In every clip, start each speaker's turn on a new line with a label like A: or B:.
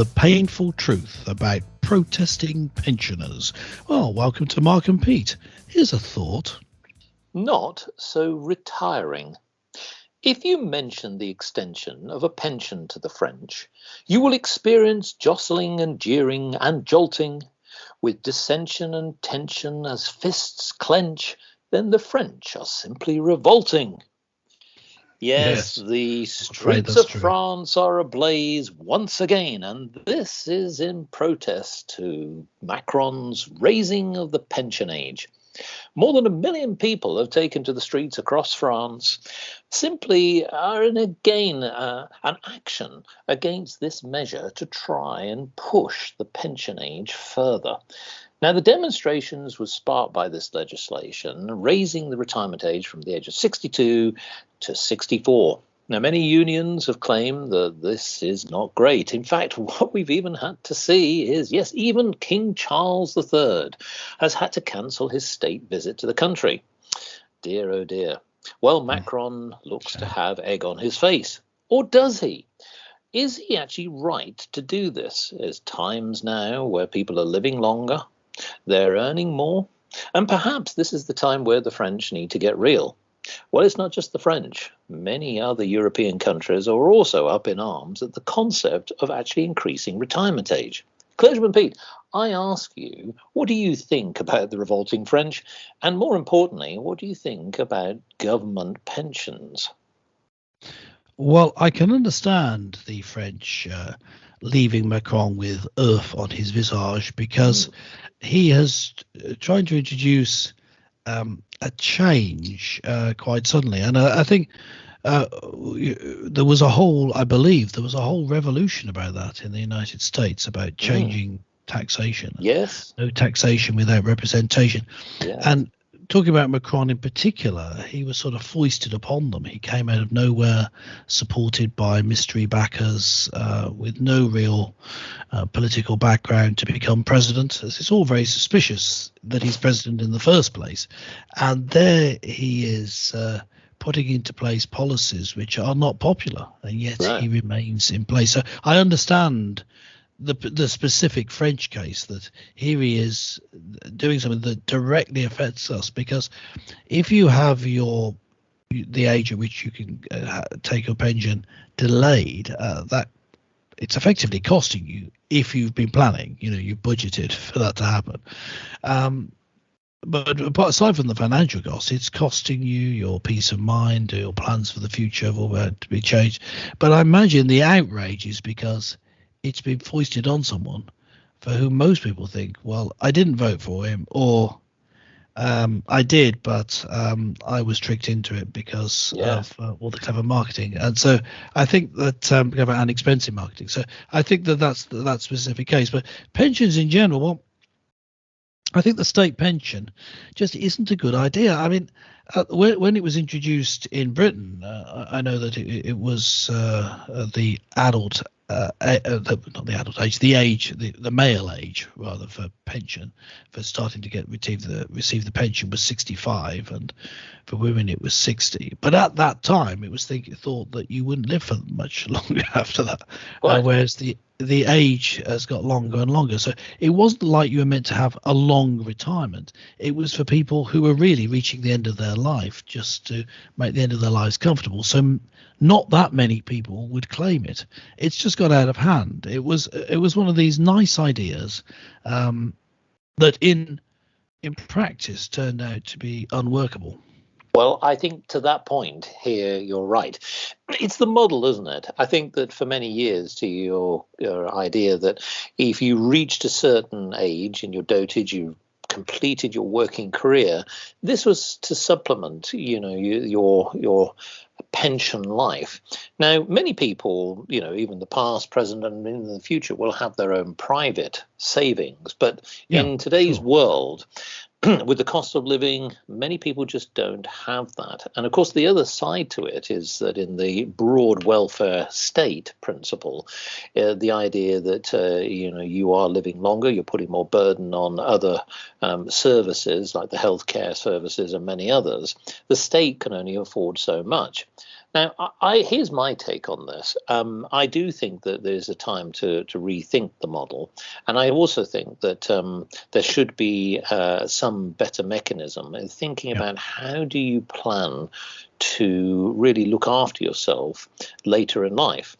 A: the painful truth about protesting pensioners. Well, welcome to Mark and Pete. Here's a thought.
B: Not so retiring. If you mention the extension of a pension to the French, you will experience jostling and jeering and jolting. With dissension and tension as fists clench, then the French are simply revolting. Yes, the streets of France are ablaze once again, and this is in protest to Macron's raising of the pension age. More than 1 million people have taken to the streets across France, simply are in an action against this measure to try and push the pension age further. Now, the demonstrations were sparked by this legislation, raising the retirement age from the age of 62 to 64. Now, many unions have claimed that this is not great. In fact, what we've even had to see is, yes, even King Charles III has had to cancel his state visit to the country. Dear, oh dear. Well, Macron looks to have egg on his face. Or does he? Is he actually right to do this? There's times now where people are living longer, they're earning more, and perhaps this is the time where the French need to get real. Well, it's not just the French. Many other European countries are also up in arms at the concept of actually increasing retirement age. Clergyman Pete, I ask you, what do you think about the revolting French? And more importantly, what do you think about government pensions?
A: Well, I can understand the French leaving Macron with earth on his visage because he has tried to introduce a change quite suddenly. And I think there was a whole revolution about that in the United States about changing taxation.
B: Yes.
A: No taxation without representation.
B: Yes.
A: And talking about Macron in particular, he was sort of foisted upon them. He came out of nowhere, supported by mystery backers with no real political background to become president. It's all very suspicious that he's president in the first place. And there he is putting into place policies which are not popular, and yet he remains in place. So I understand the specific French case, that here he is doing something that directly affects us, because if you have the age at which you can take your pension delayed, that it's effectively costing you, if you've been planning, you budgeted for that to happen. But aside from the financial cost, it's costing you your peace of mind, your plans for the future have all had to be changed. But I imagine the outrage is because it's been foisted on someone for whom most people think, well, I didn't vote for him, or I did, but I was tricked into it because of all the clever marketing. And so I think that clever and expensive marketing. So I think that's that specific case. But pensions in general, well, I think the state pension just isn't a good idea. I mean, when it was introduced in Britain, I know that it was the adult not the adult age, the male age rather for pension, for starting to receive the pension was 65, and for women it was 60. But at that time, it was thought that you wouldn't live for much longer after that, whereas the age has got longer and longer. So it wasn't like you were meant to have a long retirement. It was for people who were really reaching the end of their life, just to make the end of their lives comfortable. So not that many people would claim it. It's just got out of hand. It was one of these nice ideas that in practice turned out to be unworkable.
B: Well, I think to that point here, you're right. It's the model, isn't it? I think that for many years, to your idea that if you reached a certain age in your dotage, you completed your working career, this was to supplement, your pension life. Now, many people, even the past, present, and in the future, will have their own private savings. But in today's world, with the cost of living, many people just don't have that. And of course, the other side to it is that in the broad welfare state principle, the idea that, you are living longer, you're putting more burden on other services like the healthcare services and many others. The state can only afford so much. Now, here's my take on this. I do think that there's a time to rethink the model, and I also think that there should be some better mechanism in thinking
A: Yeah.
B: about how do you plan to really look after yourself later in life.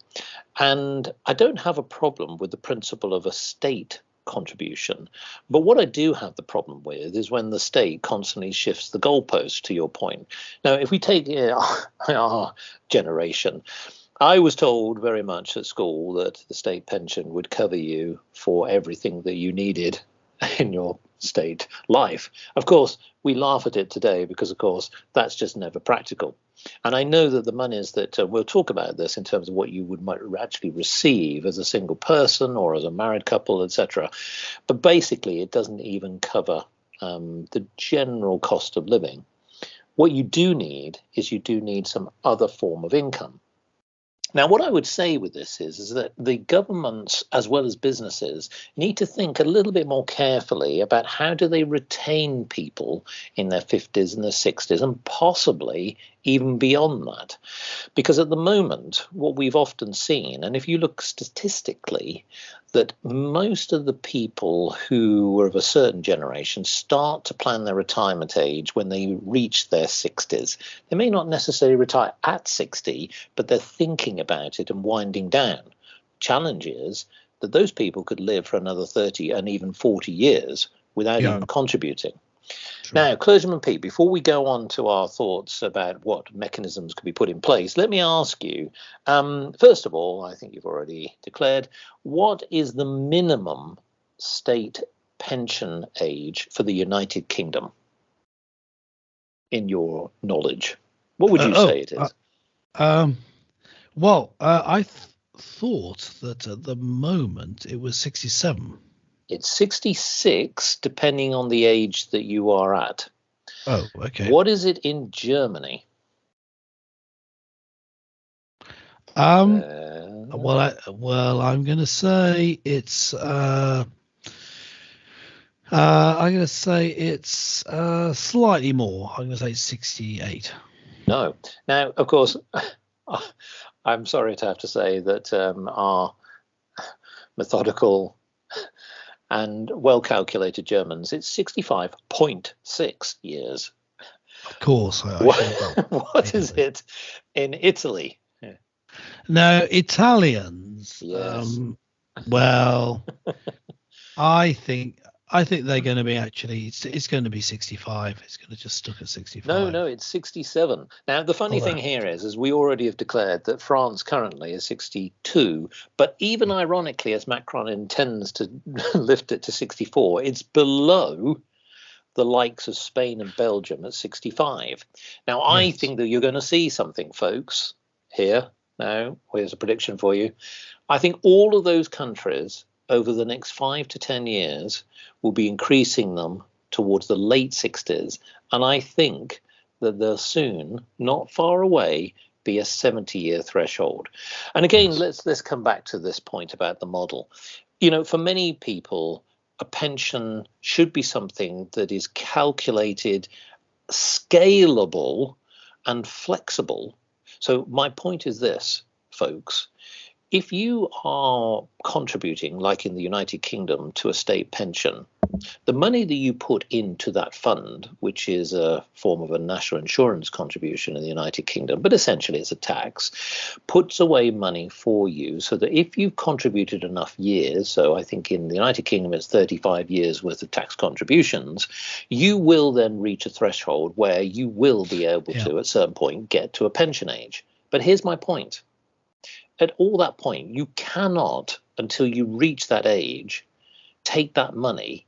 B: And I don't have a problem with the principle of a state contribution. But what I do have the problem with is when the state constantly shifts the goalpost, to your point. Now, if we take our generation, I was told very much at school that the state pension would cover you for everything that you needed in your state life. Of course, we laugh at it today because, of course, that's just never practical. And I know that the monies that we'll talk about this in terms of what you would might actually receive as a single person or as a married couple, etc. But basically, it doesn't even cover the general cost of living. What you do need is you do need some other form of income. Now, what I would say with this is that the governments, as well as businesses, need to think a little bit more carefully about how do they retain people in their 50s and their 60s, and possibly even beyond that. Because at the moment, what we've often seen, and if you look statistically, that most of the people who are of a certain generation start to plan their retirement age when they reach their 60s. They may not necessarily retire at 60, but they're thinking about it and winding down. Challenge is that those people could live for another 30 and even 40 years without
A: Yeah.
B: even contributing.
A: Sure.
B: Now, Clergyman Pete, before we go on to our thoughts about what mechanisms could be put in place, let me ask you, first of all, I think you've already declared, what is the minimum state pension age for the United Kingdom, in your knowledge? What would you say it is?
A: Um, well, I thought that at the moment it was 67.
B: It's 66, depending on the age that you are at.
A: Oh, okay.
B: What is it in Germany?
A: Um,
B: Uh,
A: I'm going to say it's slightly more. I'm going to say 68.
B: no. Now, of course, I'm sorry to have to say that our methodical and well calculated Germans, it's 65.6 years.
A: Of course, I should have got
B: What is it in Italy? Yeah.
A: No, Italians.
B: Yes.
A: Well, I think they're going to be it's going to be 65. It's going to just stuck at 65.
B: No, it's 67. Now, the funny thing here is we already have declared that France currently is 62, but even ironically, as Macron intends to lift it to 64, it's below the likes of Spain and Belgium at 65. Now, I think that you're going to see something, folks, here. Now, here's a prediction for you. I think all of those countries over the next 5 to 10 years will be increasing them towards the late 60s. And I think that there'll soon, not far away, be a 70-year threshold. And again, let's come back to this point about the model. You know, for many people, a pension should be something that is calculated, scalable, and flexible. So my point is this, folks. If you are contributing, like in the United Kingdom, to a state pension, the money that you put into that fund, which is a form of a national insurance contribution in the United Kingdom, but essentially it's a tax, puts away money for you so that if you've contributed enough years, so I think in the United Kingdom it's 35 years worth of tax contributions, you will then reach a threshold where you will be able to, at a certain point, get to a pension age. But here's my point. At all that point, you cannot, until you reach that age, take that money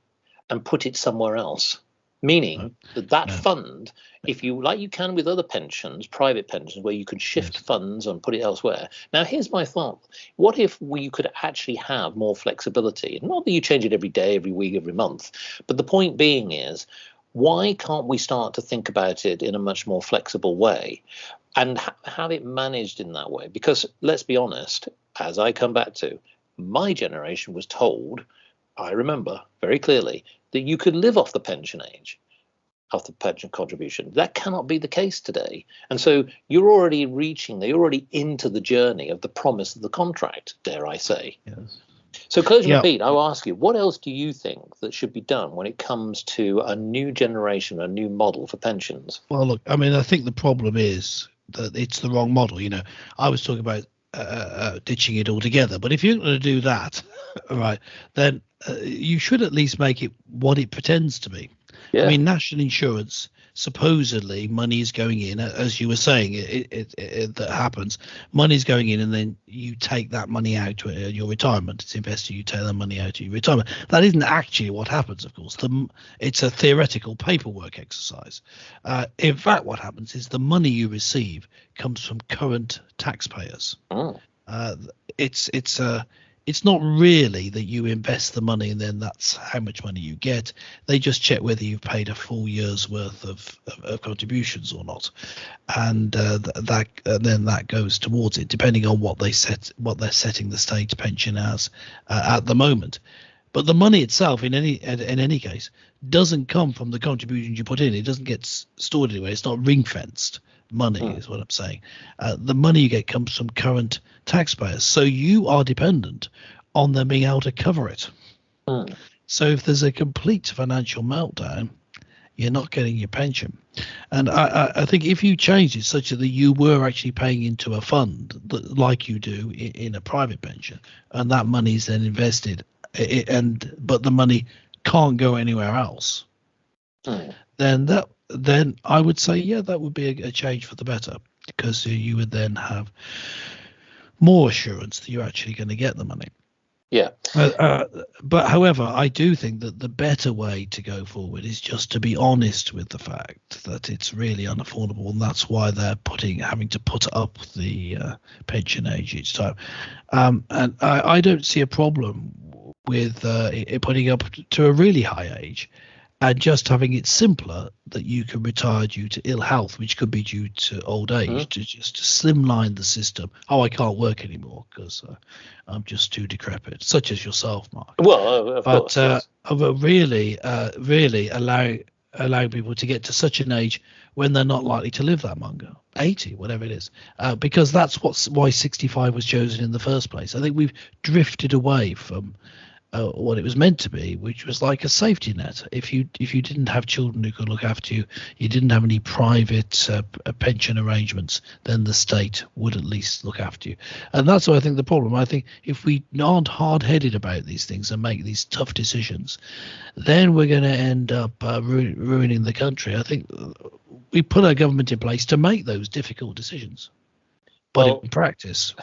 B: and put it somewhere else. Meaning that fund, if you like, you can with other pensions, private pensions, where you can shift funds and put it elsewhere. Now, here's my thought. What if we could actually have more flexibility? Not that you change it every day, every week, every month, but the point being is, why can't we start to think about it in a much more flexible way and have it managed in that way? Because let's be honest, as I come back to, my generation was told, I remember very clearly, that you could live off the pension age. of the pension contribution. That cannot be the case today. And so you're already into the journey of the promise of the contract, dare I say.
A: Yes.
B: So, closing
A: Yeah.
B: Pete, I'll ask you, what else do you think that should be done when it comes to a new generation, a new model for pensions?
A: Well, look, I mean, I think the problem is that it's the wrong model. I was talking about ditching it altogether, but if you're going to do that, right, then you should at least make it what it pretends to be. I
B: Yeah.
A: mean, national insurance, supposedly money is going in, as you were saying, that happens. Money's going in, and then you take that money out to your retirement. It's invested, you take that money out to your retirement. That isn't actually what happens, of course. It's a theoretical paperwork exercise. In fact, what happens is the money you receive comes from current taxpayers.
B: Mm.
A: It's not really that you invest the money and then that's how much money you get. They just check whether you've paid a full year's worth of contributions or not, and then that goes towards it, depending on what they're setting the state pension as at the moment. But the money itself, in any case, doesn't come from the contributions you put in. It doesn't get stored anywhere. It's not ring fenced money, is what I'm saying. The money you get comes from current taxpayers, so you are dependent on them being able to cover it. So if there's a complete financial meltdown, you're not getting your pension. And I think if you change it such that you were actually paying into a fund like you do in a private pension, and that money is then invested, but the money can't go anywhere else, then I would say, yeah, that would be a change for the better, because you would then have more assurance that you're actually going to get the money.
B: Yeah.
A: But however, I do think that the better way to go forward is just to be honest with the fact that it's really unaffordable, and that's why they're having to put up the pension age each time. And I don't see a problem with it putting up to a really high age, and just having it simpler that you can retire due to ill health, which could be due to old age, to just slimline the system. Oh, I can't work anymore because I'm just too decrepit, such as yourself, Mark.
B: Well, of course. Yes.
A: Really allow people to get to such an age when they're not likely to live that longer, 80, whatever it is, because that's why 65 was chosen in the first place. I think we've drifted away from what it was meant to be, which was like a safety net. If you didn't have children who could look after you, you didn't have any private pension arrangements, then the state would at least look after you. And that's what I think the problem. I think if we aren't hard-headed about these things and make these tough decisions, then we're going to end up ruining the country. I think we put our government in place to make those difficult decisions, but in practice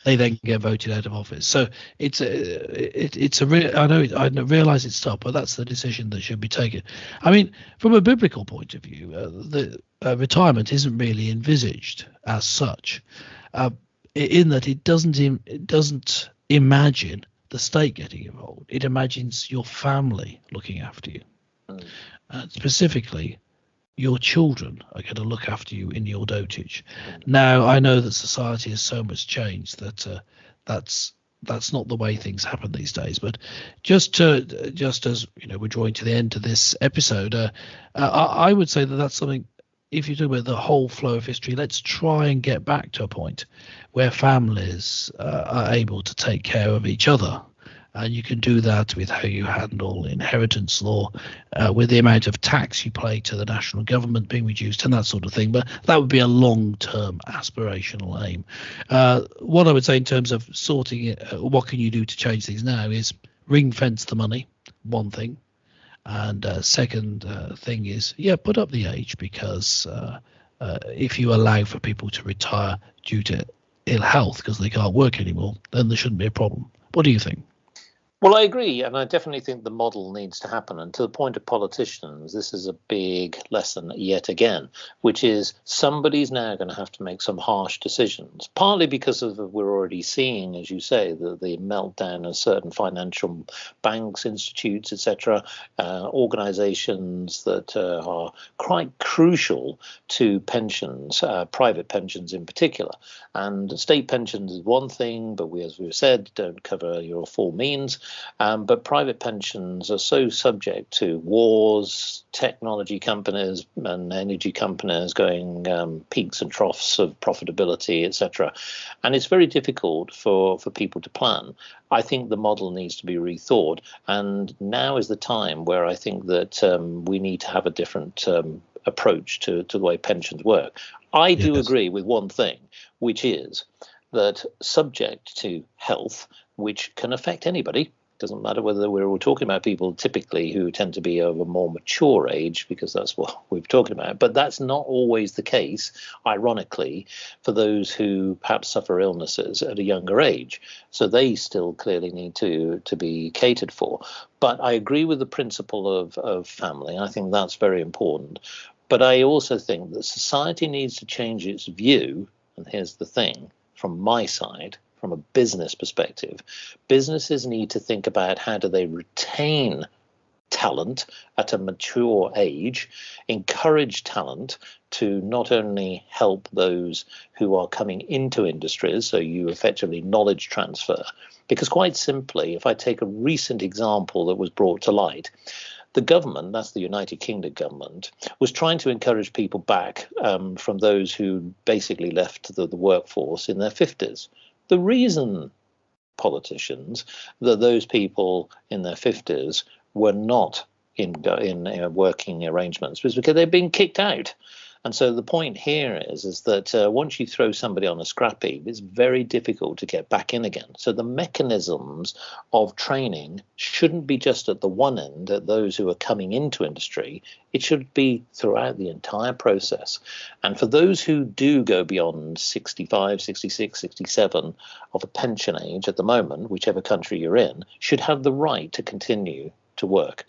A: they then get voted out of office. So it's a real. I realize it's tough, but that's the decision that should be taken. I mean, from a biblical point of view, the retirement isn't really envisaged as such, in that it doesn't imagine the state getting involved. It imagines your family looking after you, specifically. Your children are going to look after you in your dotage. Now, I know that society has so much changed that that's not the way things happen these days. But just as we're drawing to the end of this episode, I would say that that's something. If you talk about the whole flow of history, let's try and get back to a point where families are able to take care of each other. And you can do that with how you handle inheritance law, with the amount of tax you pay to the national government being reduced and that sort of thing. But that would be a long-term aspirational aim. What I would say in terms of sorting it, what can you do to change things now is ring fence the money, one thing. And second thing is, put up the age, because if you allow for people to retire due to ill health because they can't work anymore, then there shouldn't be a problem. What do you think?
B: Well, I agree, and I definitely think the model needs to happen. And to the point of politicians, this is a big lesson yet again, which is somebody's now going to have to make some harsh decisions, partly because of we're already seeing, as you say, the meltdown of certain financial banks, institutes, etc., organizations that are quite crucial to pensions, private pensions in particular. And state pensions is one thing, but as we've said, don't cover your full means. But private pensions are so subject to wars, technology companies and energy companies going peaks and troughs of profitability, etc. And it's very difficult for people to plan. I think the model needs to be rethought. And now is the time where I think that we need to have a different approach to the way pensions work. I do agree with one thing, which is that subject to health, which can affect anybody, doesn't matter whether we're all talking about people typically who tend to be of a more mature age, because that's what we're talking about. But that's not always the case, ironically, for those who perhaps suffer illnesses at a younger age. So they still clearly need to be catered for. But I agree with the principle of family. I think that's very important. But I also think that society needs to change its view. And here's the thing, from my side, from a business perspective, businesses need to think about how do they retain talent at a mature age, encourage talent to not only help those who are coming into industries, so you effectively knowledge transfer. Because quite simply, if I take a recent example that was brought to light, the government, that's the United Kingdom government, was trying to encourage people back from those who basically left the workforce in their 50s. The reason, politicians, that those people in their 50s were not in working arrangements was because they'd been kicked out. And so the point here is that once you throw somebody on a scrap heap, it's very difficult to get back in again. So the mechanisms of training shouldn't be just at the one end, at those who are coming into industry. It should be throughout the entire process. And for those who do go beyond 65, 66, 67 of a pension age at the moment, whichever country you're in, should have the right to continue to work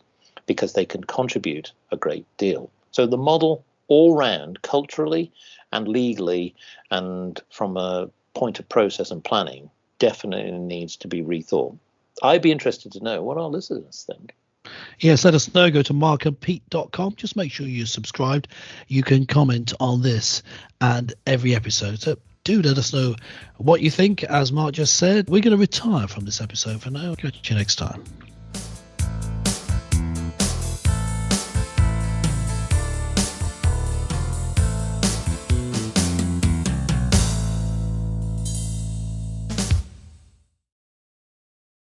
B: because they can contribute a great deal. So the model all round, culturally and legally and from a point of process and planning, definitely needs to be rethought. I'd be interested to know what our listeners think.
A: Yes, let us know. Go to markandpete.com. Just make sure you're subscribed. You can comment on this and every episode. So do let us know what you think. As Mark just said, we're going to retire from this episode for now. Catch you next time.